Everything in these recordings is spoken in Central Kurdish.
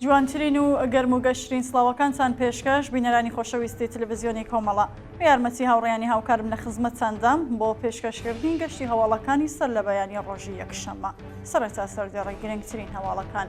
جوانترین و گەرم و گەشترین سڵاوەکانتان پێشکەش بینەرانی خۆشەویستی تەلەڤیزیۆنی کۆمەڵە. یارمەتی هاوڕێیانی هاوکارم لە خزمەتتاندام بۆ پێشکەشکردنی گەشتی هەواڵەکانی سەر لە بەیانی ڕۆژی یەکشەممە. سەرەتا سەردێڕی گرنگترین هەواڵەکان.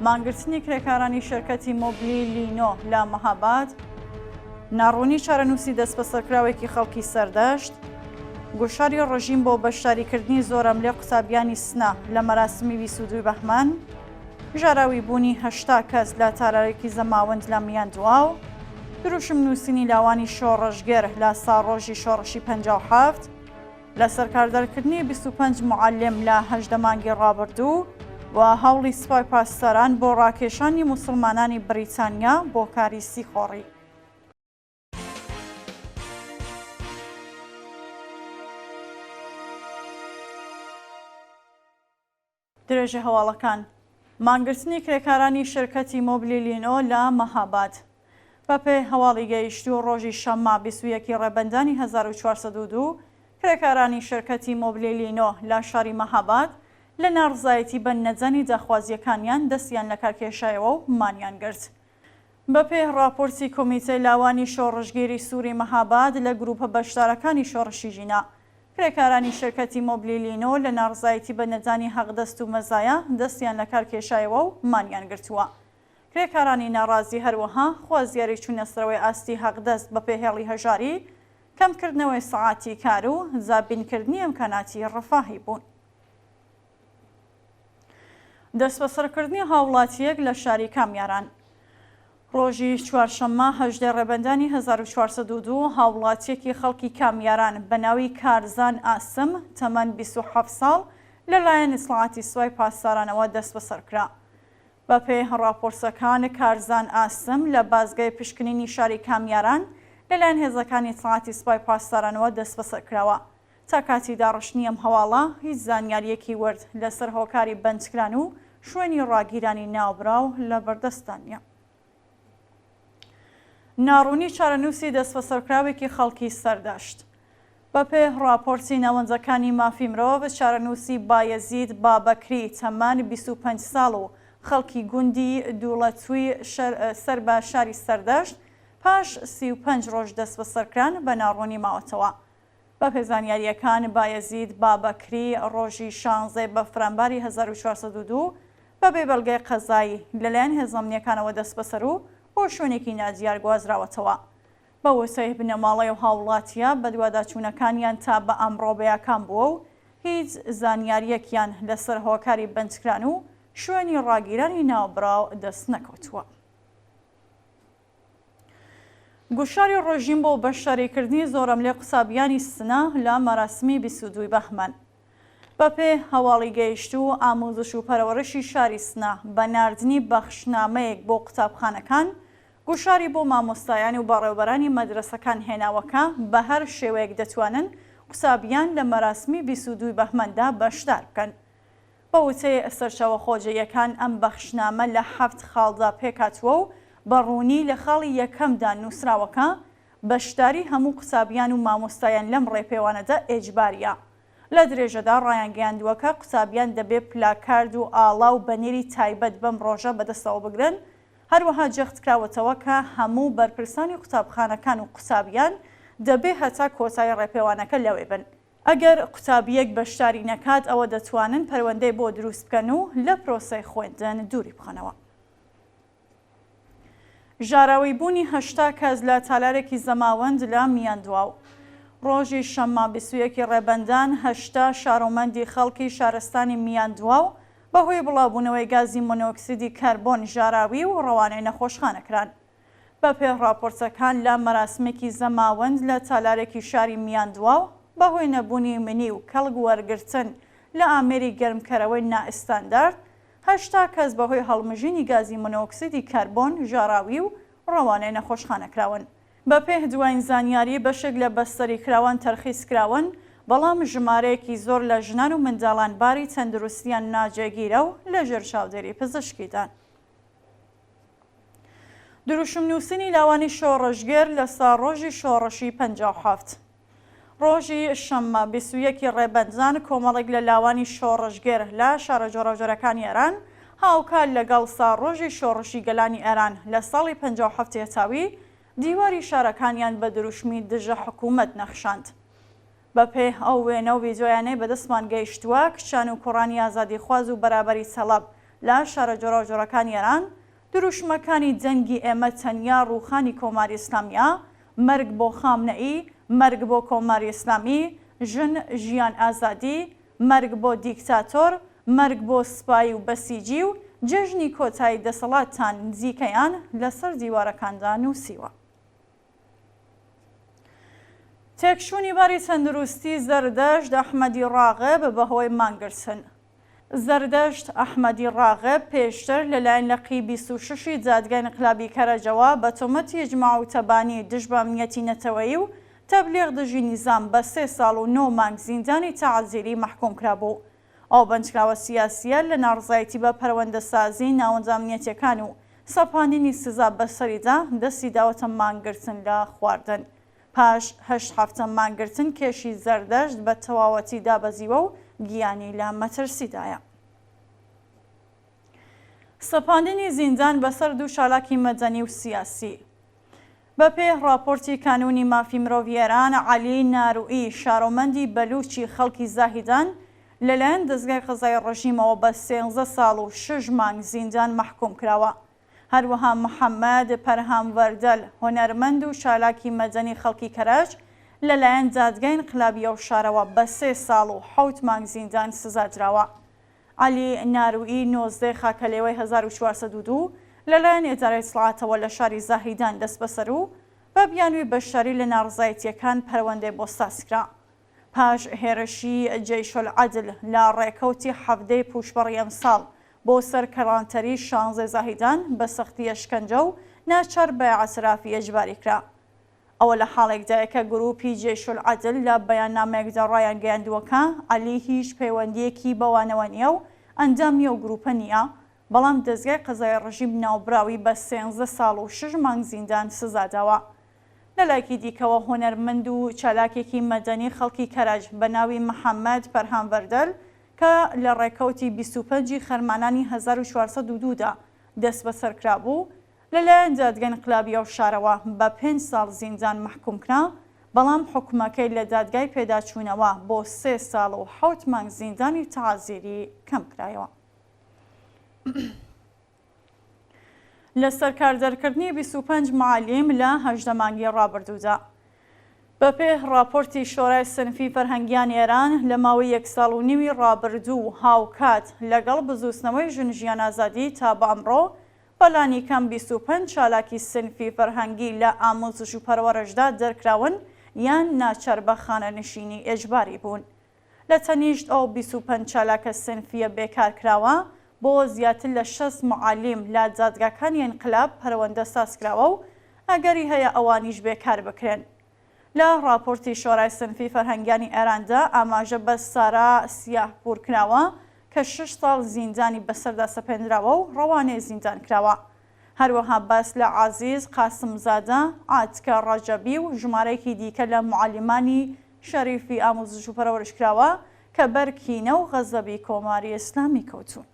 مانگرتنی کرێکارانی شەرکەتی مۆبلی لینۆ لە مەهاباد، ناڕوونی چارەنووسی دەست بە سەرکراوێکی خەڵکی سەردەشت، گۆشاری ڕژیم بۆ بەشداریکردنی زۆرەم لێ قوتابیانی سنا لە مەراسمی 22 بەهمان، ژاراوی بوونی 80 کەس لە تارارێکی زەماوەند لە میاندواو، دروشم نووسینی لاوانی شۆڕژگەر لە ساڕۆژی شۆڕشی 57، لە سەرکاردەرکردنی 25 معلم لە 18 مانگی ڕابردوو و هەوڵی سوپای پاسداران بۆ ڕاکێشانی موسڵمانانی بریتانیا بۆ کاری سیخۆڕی. درێژە هەواڵەکان. مانگرتنی کرێکارانی شەرکەتی مۆبلی لینۆ لە مەهاباد. بەپێ هەواڵی گەیشتی و ڕۆژی شەممە 21 ڕێبەندانی 1402 کرێکارانی شەرکەتی مۆبلی لینۆ لە شاری مەهاباد لە ناڕزایەتی بە نەجەنی داخوازیەکانیان دەستیان لە کارکێشایەوە و مانیان گرت. بەپێ راپۆرتی کۆمیتەی لاوانی شۆڕژگیری سووری مەهاباد لە گروپە بەشدارەکانی شۆڕشی ژینە، کرێکارانی شەرکەتی مۆبلی لینۆ لە ناڕزایەتی بە نەجانی حەقدەست و مەزایە دەستیان لە کارکێشایەوە و مانیان گرتووە. کرێکارانی ناڕازی هەروەها خوازیاری چوونەسەرەوەی ئاستی حەقدەست بە پێهێڵی هەژاری، کەمکردنەوەی سەعاتی کار و زابینکردنی ئەمکاناتی ڕەفاهی بوون. دەست بەسەرکردنی هاوڵاتیەک لە شاری کامیاران. ڕۆژی چوارشەممە 18 ڕێبەندانی 1402 هاوڵاتیەکی خەڵکی کامیاران بە ناوی کارزان ئاسم تەمەن 27 ساڵ لەلایەن ئیسڵاحاتی سوپای پاسدارانەوە دەست بەسەرکرا. بەپێ راپۆرسەکان کارزان ئاسم لە بازگای پشکنینی شاری کامیاران لەلایەن هێزەکانی ئیسڵاحاتی سوپای پاسدارانەوە دەست بەسەرکراوە. تا کاتی داڕشتنی ئەم هەواڵە هیچ زانیاریەکی وەرد لەسەر هۆکاری بەندکران و شوێنی ڕاگیرانی ناوبراو لە بەردەستان نییە. ناڕوونی چارەنووسی دەست بەسەرکراوێکی خەڵکی سەردەشت. بەپێ راپۆرتی ناوەندەکانی مافی مرۆڤ، چارەنووسی بایەزید بابەکری تەمەن 25 ساڵ و خەڵکی گوندی دووڵەتووی سەر بە شاری سەردەشت پاش 35 ڕۆژ دەست بەسەرکران بە ناڕوونی ماوەتەوە. بەپێ زانیاریەکان بایەزید بابەکری ڕۆژی 16 بەفرانباری 1402 بەبێ بەڵگەی قەزایی لەلایەن هێزەمنیەکانەوە دەست بەسەر و بۆ شوێنێکی نادیار گوازراوەتەوە. بە وەسەی بنەماڵەی و هاوڵاتیە بە دوواداچوونەکانیان تا بە ئەمڕۆ بەیەکان بووە و هیچ زانیاریەکیان لەسەر هۆکاری بەندکران و شوێنی ڕاگیرانی ناوبراو دەست نەکەوتووە. گوشاری ڕۆژیم بۆ بەشداریکردنی زۆرەم لێ قوتابیانی سنا لە مەراسمی 22 بەهمەن. بەپێ هەواڵی گەیشت و ئامۆزش و پەرەوەرشی شاری سنا بە ناردنی بەخشنامەیەک بۆ قوتابخانەکان، گوشاری بۆ مامۆستایانی و بەڕێوەبەرانی مەدرسەکان هێناوەکە بە هەر شێوەیەک دەتوانن قوتابیان لە مەراسمی 22 بەهمەندا بەشدار بکەن. بە وتەی سەرچاوە خۆجەیەکان ئەم بەخشنامە لە 7 خاڵدا پێکاتووە و بەڕوونی لە خاڵی یەکەمدا نووسراوەکە بەشداری هەموو قوتابیان و مامۆستایان لەم ڕێپێوانەدا ئێجباریە. لە درێژەدا ڕایانگەیاندووەکە قوتابیان دەبێت پلاکارد و ئاڵا و بەنێری تایبەت بەم ڕۆژە بەدەستەوە بگرن. هەروەها جەخت کراوەتەوە کە هەموو بەرپرسانی قوتابخانەکان و قوتابیان دەبێت هەتا کۆتایی ڕێپێوانەکە لەوێ بن. ئەگەر قوتابیەک بەشداری نەکات ئەوە دەتوانن پەروەندەی بۆ دروست بکەن و لە پرۆسەی خوێندن دووری بخەنەوە. ژاراوی بوونی 80 کەس لە تالارێکی زەماوەند لە میاندواو. ڕۆژی شەممە 21 ڕێبەندان 80 شارۆمەندی خەڵکی شارستانی میاندواو بەهۆی بڵاوبوونەوەی گازی مۆنۆکسیدی کاربۆن ژاراوی و ڕەوانەی نەخۆشخانەکران. بەپێ راپۆرتەکان لە مەراسمێکی زەماوەند لە تالارێکی شاری میاندواو بەهۆی نەبوونی منی و کەڵک وەرگرتن لە ئامێری گەرمکەرەوەی نائستاندارد، 80 کەس بەهۆی هەڵمژینی گازی مۆنۆکسیدی کاربۆن ژاراوی و ڕەوانەی نەخۆشخانەکراون. بەپێ دوایین زانیاری بەشێک لە بەستەری کراوان تەرخیص کراون، بەڵام ژمارەیەکی زۆر لە ژنان و منداڵان باری تەندروستیان ناجێگیرە و لەژێر چاودێری پزیشکیدان. دروشم نووسینی لاوانی شۆڕژگەر لە ساڕۆژی شۆڕشی 57. ڕۆژی شەممە 21 ڕێبەندان کۆمەڵێک لە لاوانی شۆڕژگەر لە شارە جۆراوجۆرەکانی ئێران هاوکار لەگەڵ ساڕۆژی شۆڕشی گەلانی ئێران لە ساڵی 57 تاوی دیواری شارەکانیان بە دروشمی دژە حکوومەت نەخشاند. بەپێ ئەو وێنە و ڤیدیۆیانەی بەدەستمان گەیشتووە کچان و کوڕانی ئازادیخواز و بەرابەری سەڵاب لە شارە جۆراوجۆرەکانی ئێران دروشمەکانی جەنگی ئێمە تەنیا ڕووخانی کۆماری ئیسلامیە، مەرگ بۆ خامنەئی، مەرگ بۆ کۆماری ئیسلامی، ژن ژیان ئازادی، مەرگ بۆ دیکتاتۆر، مەرگ بۆ سوپایی و بەسیجی و جێژنی کۆتایی دەسەڵاتتان نزیکەیان لەسەر دیوارەکاندا نووسیوە. تێکشوونی باری تەندروستی زەردەشت ئەحمەدی ڕاغب بەهۆی مانگرتن. زەردەشت ئەحمەدی ڕاغب پێشتر لەلایەن لەقی 26 جادگای انقلابی کەرەجەوە بە تۆمەتی ئیجماع و تەبانی دژ بە ئەمنیەتی نەتەوەیی و تەبلیغ دژی نیزام بە 3 ساڵ و 9 مانگ زیندانی تەعزیری مەحکوم کرابوو. ئەو بەنجکراوە سیاسیە لە ناڕزایەتی بە پەروەندەسازی ناوەندە ئەمنیەتیەکان و سەپاندنی سزا بەسەریدا دەستی داوەتە مانگرتن لە خواردن. پاش 8 هەفتە مانگرتن کێشی زەردەشت بە تەواوەتی دابەزیوە و گیانی لە مەترسیدایە. سەپاندنی زیندان بەسەر دوو شالاکی مەدەنی و سیاسی. بەپێ راپۆرتی کانونی مافی مرۆڤی ئێران، عەلی ناروئی شارۆمەندی بەلوچی خەڵکی زاهیدان لەلایەن دەستگای قەزای ڕژیمەوە بە 13 ساڵ و 6 مانگ زیندان مەحکوم کراوە. هەروەها محەممەد پەرهامڤەردەل هۆنەرمەند و شالاکی مەدەنی خەڵکی کەرەج لەلایەن دادگای انقلابیە و شارەوە بە 3 ساڵ و 7 مانگ زیندان سزادراوە. عەلی ناروئی 19 خاکەلێوەی 1402 لەلایەن ئێدارەی سڵاتەوە لە شاری زاهیدان دەست بەسەر و بە بیانووی بەشداری لە ناڕزایەتیەکان پەروەندەی بۆ سازکرا. پاش هێرشی جەیشولعەدل لە ڕێکەوتی هەفتەی پوشبەڕی ئەمساڵ بۆ سەرکەڵانتەری 16 زاهیدان بە سەختی ئەشکەنجە و ناچار بە ئەعترافی ئەجباری کرا. ئەوە لە حاڵێکدایە کە گروپی جەیشولعەدل لە بەیاننامەیەکدا ڕایان گەیاندووەکە عەلی هیچ پەیوەندیەکی بەوانەوە نییە و ئەندامی ئەو گروپە نییە، بەڵام دەستگای قەزای ڕژیم ناوبراوی بە 13 ساڵ و 6 مانگ زیندان سزاداوە. لەلایەکی دیکەوە هۆنەرمەند و چالاکێکی مەدەنی خەڵکی کەرەج بە ناوی محەممەد پەرهامڤەردەل کە لە ڕێکەوتی 25 خەرمانانی 1402 دا دەست بەسەرکرا بوو لەلایەن دادگای انقلابیە و شارەوە بە 5 ساڵ زیندان مەحکوم کرا، بەڵام حکومەکەی لە دادگای پێداچوونەوە بۆ 3 ساڵ و 7 مانگ زیندانی تەعزیری کەم کرایەوە. لە سەرکاردەرکردنی 25 معالیم لە 18 مانگی ڕابردوودا. بەپێ راپۆرتی شۆرای سنفی فەرهەنگیان ئێران لە ماوەی 1 ساڵ و نیوی ڕابردوو هاوکات لەگەڵ بزوستنەوەی ژن ژیان ئازادی تا بە ئەمڕۆ بەلانی کەم 25 چالاکی سنفی فەرهەنگی لە ئامۆزش و پەروەرەشدا دەرکراون یان ناچار بە خانەنشینی ئێجباری بوون. لە تەنیشت ئەو 25 چالاکە سنفیە بێکارکراوە بۆ زیاتر لە 6 معالیم لە دادگاکانی انقلاب پەروەندە سازکراوە و ئەگەری هەیە ئەوانیش بێکار بکرێن. لە راپۆرتی شۆرای سنفی فەرهەنگیانی ئێراندا ئاماژە بە سارا سیاهپور کراوە کە 6 ساڵ زیندانی بەسەردا سەپێنراوە و ڕەوانێ زیندان کراوە. هەروەها باس لە عازیز قاسمزادە، ئاتکە ڕەجەبی و ژمارەیەکی دیکە لە معالیمانی شەریفی ئامۆزش و پەرەوەرشکراوە کە بەرکینە و غەزەبی کۆماری ئیسلامی کەوتون.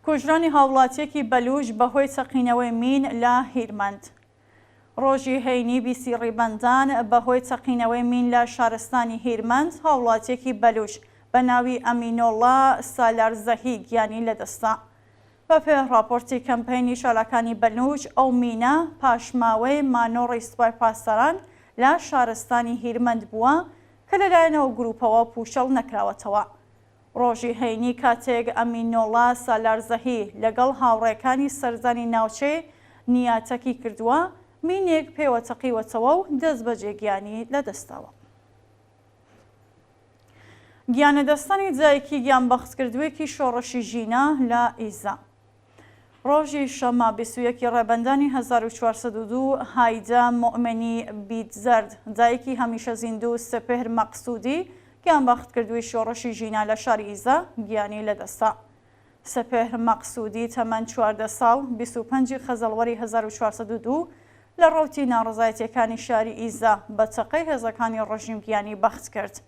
کوژرانی هاوڵاتیەکی بەلوچ بەهۆی چەقینەوەی مین لە هیرمەند. ڕۆژی هەینی 20 ڕیبەندان بەهۆی چەقینەوەی مین لە شارستانی هیرمەند هاوڵاتیەکی بەلوچ بە ناوی ئەمینۆڵا سالارزەهی گیانی لەدەستا. بەپێ راپۆرتی کەمپەینی شارەکانی بەلوچ ئەو مینە پاشماوەی مانۆڕی سوپای پاسەران لە شارستانی هیرمەند بووە کە لەلایەنەوە گروپەوە پوشەڵ نەکراوەتەوە. ڕۆژی هەینی کاتێک ئەمینۆڵا سالارزەهی لەگەڵ هاوڕێکانی سەرزانی ناوچەی نیاتەکی کردووە، مینێک پێوە تەقیوەتەوە و دەست بە جێگیانی لەدەستاوە. گیانەدەستانی جایەکی گیانبەختکردوویەکی شۆڕشی ژینە لە ئیزا. ڕۆژی شەمە 21 ڕێبەندانی 1402 هایدا موئمنی بیتزەرد دایکی هەمیشە زیندوو سپهر مەقسوودی گیانبەختکردووی شۆڕشی ژینە لە شاری ئیزا گیانی لەدەستا. سپهر مەقسوودی تەمەن 14 ساڵ 25 خەزەڵوەری 1402 لە ڕەوتی ناڕزایەتیەکانی شاری ئیزا بە چەقەی هێزەکانی ڕژیم گیانی بەخت کرد.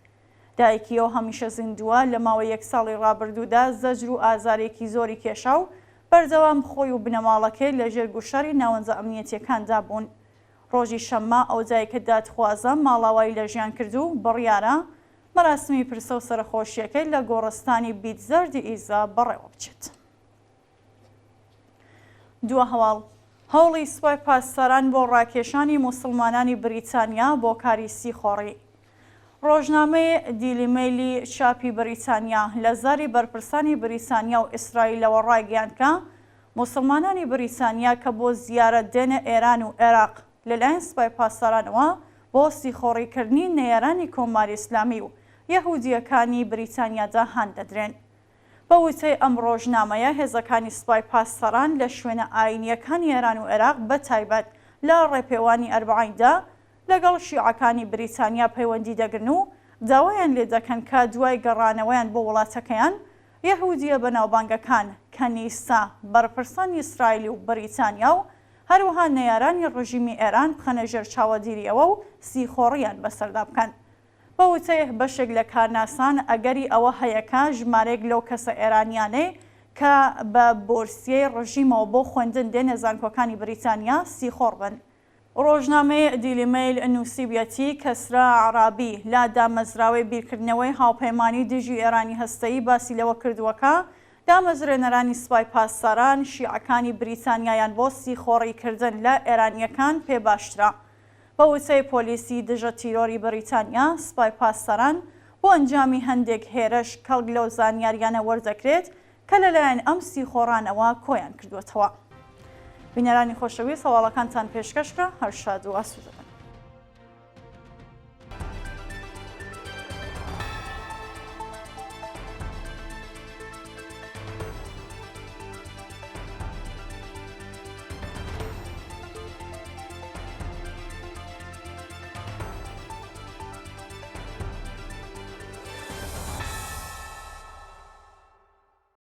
دایکی ئەو هەمیشە زیندووە لە ماوەی 1 ساڵی ڕابردوودا زەجر و ئازارێکی زۆری کێشا و بەردەوام خۆی و بنەماڵەکەی لەژێر گوشاری ناوەندە ئەمنیەتیەکاندا بوون. ڕۆژی شەممە ئەو جای کە دادخوازە ماڵاوایی لە ژیان کرد و بڕیارە مەراسمی پرسە و سەرخۆشیەکەی لە گۆڕستانی بیتزەردی ئیزا بەڕێوە بچێت. دووە هەواڵ هەوڵی سوپای پاسداران بۆ ڕاکێشانی موسڵمانانی بریتانیا بۆ کاری سیخۆڕی. ڕۆژنامەی دیلی میلی چاپی بریتانیا لە زاری بەرپرسانی بریتانیا و ئیسرائیلەوە ڕایگەیاند کە موسڵمانانی بریتانیا کە بۆ زیارەت دێنە ئێران و عێراق لەلایەن سوپای پاسدارانەوە بۆ سیخۆڕیکردنی نەیارانی کۆماری ئیسلامی و یەهودیەکانی بریتانیادا هەندەدرێن. بە وتەی ئەم ڕۆژنامەیە هێزەکانی سوپای پاسداران لە شوێنە ئاینیەکانی ئێران و عێراق بە تایبەت لە ڕێپێوانی ئەربعیندا لەگەڵ شیعەکانی بریتانیا پەیوەندی دەگرن و داوایان لێ دەکەن کە دوای گەڕانەوەیان بۆ وڵاتەکەیان یەهودیە بەناوبانگەکان کەنیسا بەرپرسانی ئیسرائیل و بریتانیا و هەروەها نەیارانی ڕژیمی ئێران بخەنە ژێر چاوەدیریەوە و سیخۆڕیان بەسەردا بکەن. بە وتەی بەشێک لە کارناسان ئەگەری ئەوە هەیەکە ژمارەیەک لەو کەسە ئێرانیانەی کە بە بۆرسیەی ڕژیمەوە بۆ خوێندن دێنە زانکۆکانی بریتانیا سیخۆڕ بن. ڕۆژنامەی دیلی میل نووسیبەتی کەسرا عرابی لا دامەزراوەی بیرکردنەوەی هاوپەیمانی دژی ئێرانی هەستەیی باسی لەوە کردووەکە دامەزرێنەرانی سوپای پاسداران شیعەکانی بریتانیایان بۆ سیخۆڕیکردن لە ئێرانیەکان پێ باشترا. بە وتەی پۆلیسی دژە تیرۆری بریتانیا سوپای پاسداران بۆ ئەنجامی هەندێک هێرش کەڵک لەو زانیاریانە وەردەکرێت کە لەلایەن ئەم سیخۆڕانەوە کۆیان کردوێتەوە. بینەرانی خۆشەویست هەواڵەکانتان پێشکەشکە هەر شاد و ئاسوودە.